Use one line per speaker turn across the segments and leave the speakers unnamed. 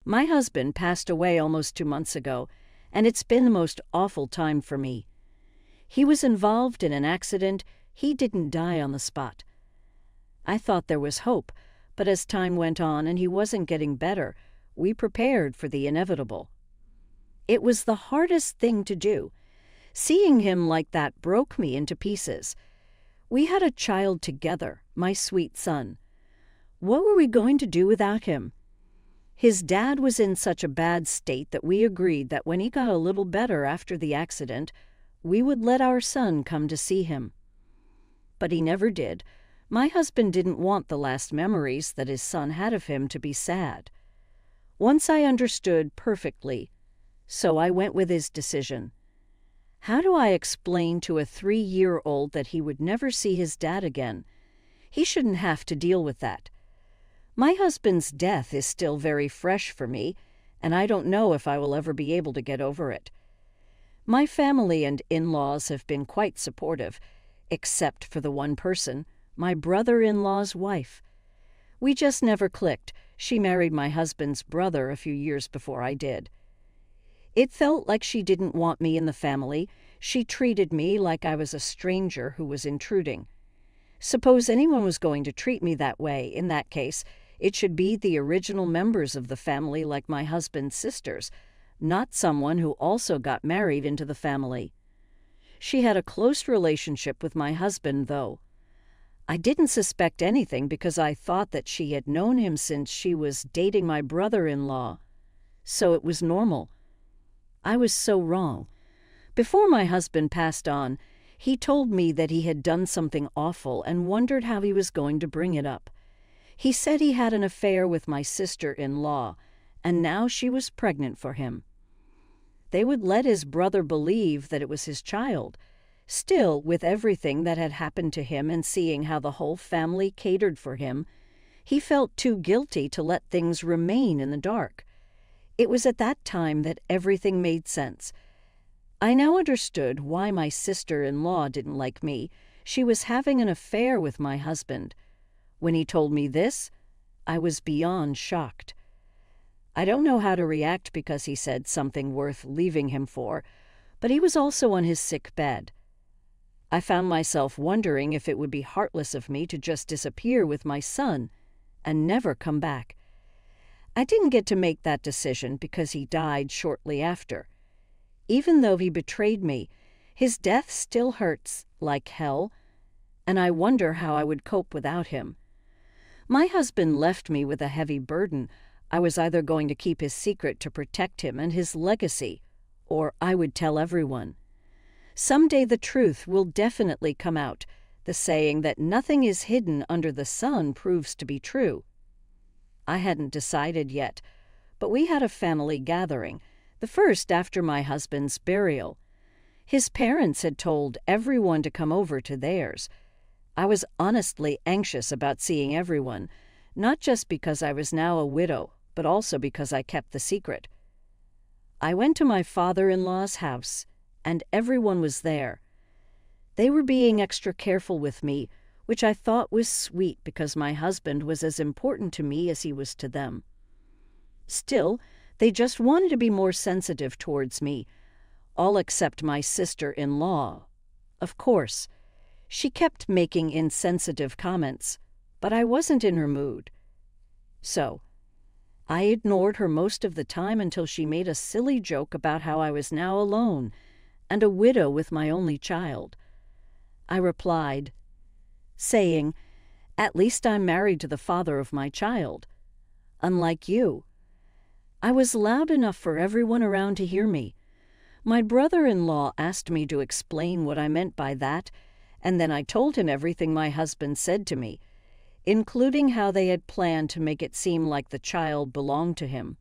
My husband passed away almost 2 months ago, and it's been the most awful time for me. He was involved in an accident. He didn't die on the spot. I thought there was hope, but as time went on and he wasn't getting better, we prepared for the inevitable. It was the hardest thing to do. Seeing him like that broke me into pieces. We had a child together, my sweet son. What were we going to do without him? His dad was in such a bad state that we agreed that when he got a little better after the accident, we would let our son come to see him. But he never did. My husband didn't want the last memories that his son had of him to be sad. Once I understood perfectly, so I went with his decision. How do I explain to a 3-year-old that he would never see his dad again? He shouldn't have to deal with that. My husband's death is still very fresh for me, and I don't know if I will ever be able to get over it. My family and in-laws have been quite supportive, except for the one person, my brother-in-law's wife. We just never clicked. She married my husband's brother a few years before I did. It felt like she didn't want me in the family. She treated me like I was a stranger who was intruding. Suppose anyone was going to treat me that way, in that case, it should be the original members of the family like my husband's sisters, not someone who also got married into the family. She had a close relationship with my husband, though. I didn't suspect anything because I thought that she had known him since she was dating my brother-in-law. So it was normal. I was so wrong. Before my husband passed on, he told me that he had done something awful and wondered how he was going to bring it up. He said he had an affair with my sister-in-law, and now she was pregnant for him. They would let his brother believe that it was his child. Still, with everything that had happened to him and seeing how the whole family catered for him, he felt too guilty to let things remain in the dark. It was at that time that everything made sense. I now understood why my sister-in-law didn't like me. She was having an affair with my husband. When he told me this, I was beyond shocked. I don't know how to react because he said something worth leaving him for, but he was also on his sick bed. I found myself wondering if it would be heartless of me to just disappear with my son and never come back. I didn't get to make that decision because he died shortly after. Even though he betrayed me, his death still hurts like hell, and I wonder how I would cope without him. My husband left me with a heavy burden. I was either going to keep his secret to protect him and his legacy, or I would tell everyone. Someday the truth will definitely come out. The saying that nothing is hidden under the sun proves to be true. I hadn't decided yet, but we had a family gathering, the first after my husband's burial. His parents had told everyone to come over to theirs. I was honestly anxious about seeing everyone, not just because I was now a widow, but also because I kept the secret. I went to my father-in-law's house, and everyone was there. They were being extra careful with me, which I thought was sweet because my husband was as important to me as he was to them. Still, they just wanted to be more sensitive towards me, all except my sister-in-law. Of course, she kept making insensitive comments, but I wasn't in her mood. So, I ignored her most of the time until she made a silly joke about how I was now alone and a widow with my only child. I replied, saying, "At least I'm married to the father of my child. Unlike you." I was loud enough for everyone around to hear me. My brother-in-law asked me to explain what I meant by that, and then I told him everything my husband said to me, including how they had planned to make it seem like the child belonged to him.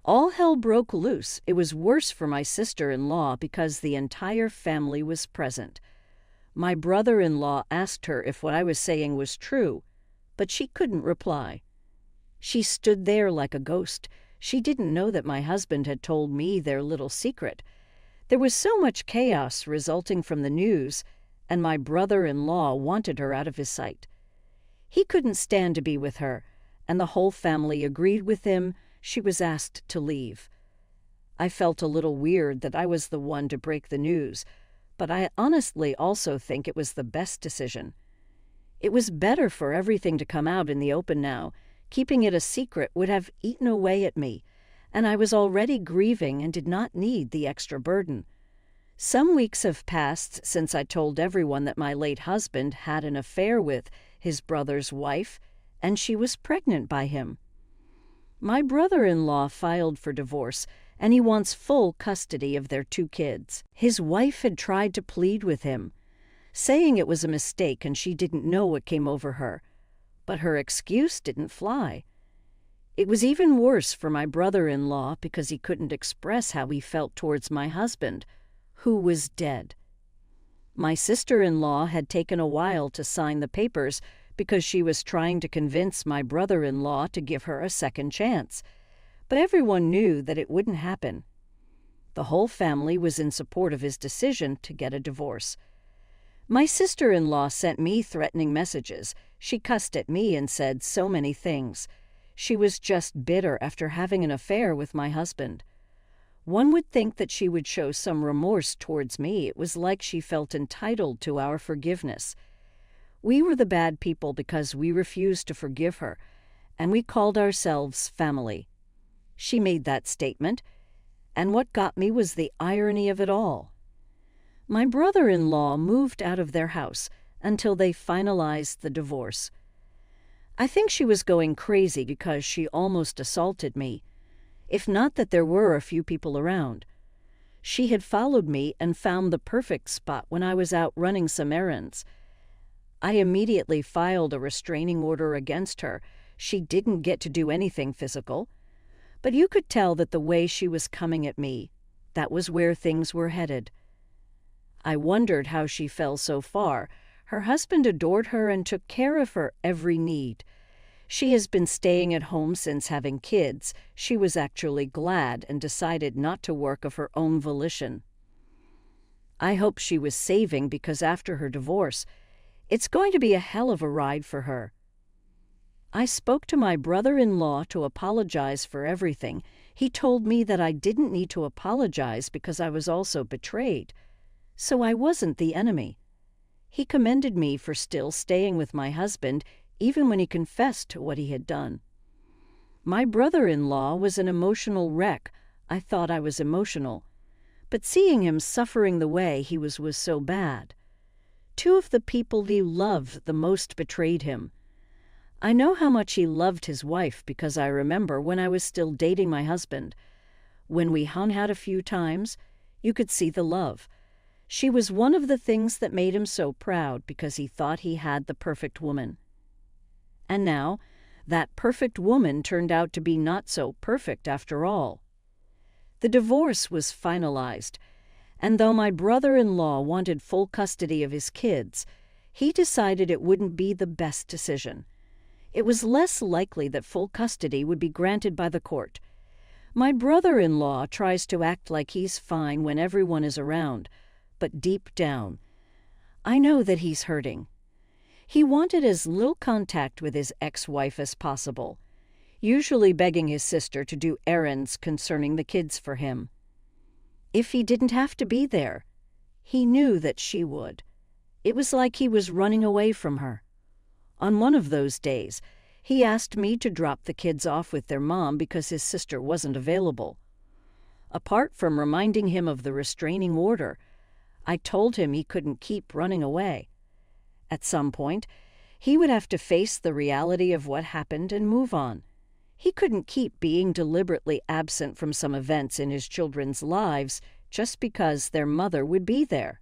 All hell broke loose. It was worse for my sister-in-law because the entire family was present. My brother-in-law asked her if what I was saying was true, but she couldn't reply. She stood there like a ghost. She didn't know that my husband had told me their little secret. There was so much chaos resulting from the news, and my brother-in-law wanted her out of his sight. He couldn't stand to be with her, and the whole family agreed with him, she was asked to leave. I felt a little weird that I was the one to break the news, but I honestly also think it was the best decision. It was better for everything to come out in the open now. Keeping it a secret would have eaten away at me, and I was already grieving and did not need the extra burden. Some weeks have passed since I told everyone that my late husband had an affair with his brother's wife, and she was pregnant by him. My brother-in-law filed for divorce, and he wants full custody of their 2 kids. His wife had tried to plead with him, saying it was a mistake and she didn't know what came over her. But her excuse didn't fly. It was even worse for my brother-in-law because he couldn't express how he felt towards my husband, who was dead. My sister-in-law had taken a while to sign the papers because she was trying to convince my brother-in-law to give her a second chance. But everyone knew that it wouldn't happen. The whole family was in support of his decision to get a divorce. My sister-in-law sent me threatening messages. She cussed at me and said so many things. She was just bitter after having an affair with my husband. One would think that she would show some remorse towards me. It was like she felt entitled to our forgiveness. We were the bad people because we refused to forgive her, and we called ourselves family. She made that statement, and what got me was the irony of it all. My brother-in-law moved out of their house until they finalized the divorce. I think she was going crazy because she almost assaulted me, if not that there were a few people around. She had followed me and found the perfect spot when I was out running some errands. I immediately filed a restraining order against her. She didn't get to do anything physical, but you could tell that the way she was coming at me, that was where things were headed. I wondered how she fell so far. Her husband adored her and took care of her every need. She has been staying at home since having kids. She was actually glad and decided not to work of her own volition. I hope she was saving because after her divorce, it's going to be a hell of a ride for her. I spoke to my brother-in-law to apologize for everything. He told me that I didn't need to apologize because I was also betrayed. So I wasn't the enemy. He commended me for still staying with my husband, even when he confessed to what he had done. My brother-in-law was an emotional wreck. I thought I was emotional. But seeing him suffering the way he was so bad. 2 of the people he loved the most betrayed him. I know how much he loved his wife because I remember when I was still dating my husband. When we hung out a few times, you could see the love. She was one of the things that made him so proud because he thought he had the perfect woman. And now, that perfect woman turned out to be not so perfect after all. The divorce was finalized, and though my brother-in-law wanted full custody of his kids, he decided it wouldn't be the best decision. It was less likely that full custody would be granted by the court. My brother-in-law tries to act like he's fine when everyone is around, but deep down, I know that he's hurting. He wanted as little contact with his ex-wife as possible, usually begging his sister to do errands concerning the kids for him. If he didn't have to be there, he knew that she would. It was like he was running away from her. On one of those days, he asked me to drop the kids off with their mom because his sister wasn't available. Apart from reminding him of the restraining order, I told him he couldn't keep running away. At some point, he would have to face the reality of what happened and move on. He couldn't keep being deliberately absent from some events in his children's lives just because their mother would be there.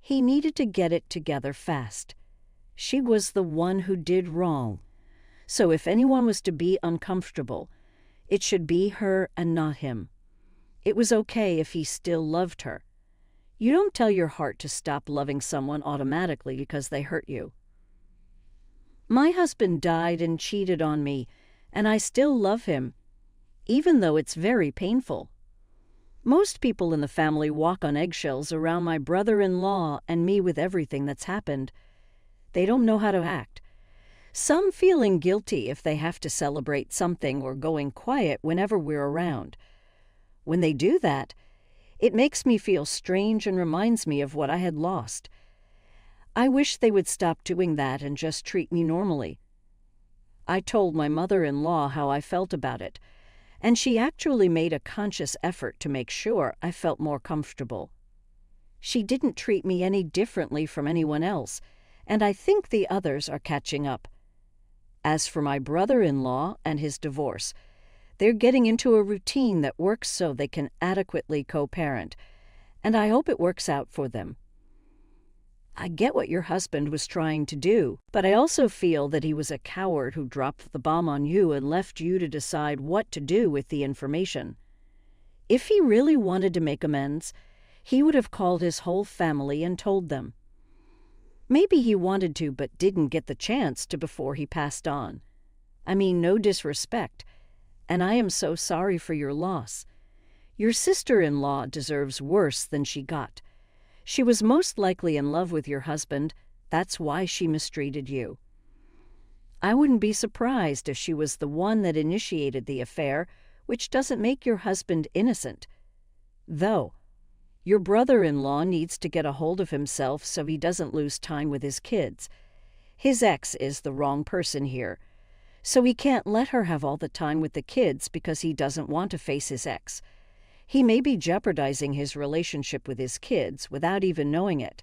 He needed to get it together fast. She was the one who did wrong. So if anyone was to be uncomfortable, it should be her and not him. It was okay if he still loved her. You don't tell your heart to stop loving someone automatically because they hurt you. My husband died and cheated on me, and I still love him, even though it's very painful. Most people in the family walk on eggshells around my brother-in-law and me with everything that's happened. They don't know how to act. some feeling guilty if they have to celebrate something or going quiet whenever we're around. When they do that, it makes me feel strange and reminds me of what I had lost. I wish they would stop doing that and just treat me normally. I told my mother-in-law how I felt about it, and she actually made a conscious effort to make sure I felt more comfortable. She didn't treat me any differently from anyone else, and I think the others are catching up. As for my brother-in-law and his divorce, they're getting into a routine that works so they can adequately co-parent, and I hope it works out for them. I get what your husband was trying to do, but I also feel that he was a coward who dropped the bomb on you and left you to decide what to do with the information. If he really wanted to make amends, he would have called his whole family and told them. Maybe he wanted to but didn't get the chance to before he passed on. I mean, no disrespect, and I am so sorry for your loss. Your sister-in-law deserves worse than she got. She was most likely in love with your husband. That's why she mistreated you. I wouldn't be surprised if she was the one that initiated the affair, which doesn't make your husband innocent. Though, your brother-in-law needs to get a hold of himself so he doesn't lose time with his kids. His ex is the wrong person here, so he can't let her have all the time with the kids because he doesn't want to face his ex. He may be jeopardizing his relationship with his kids without even knowing it.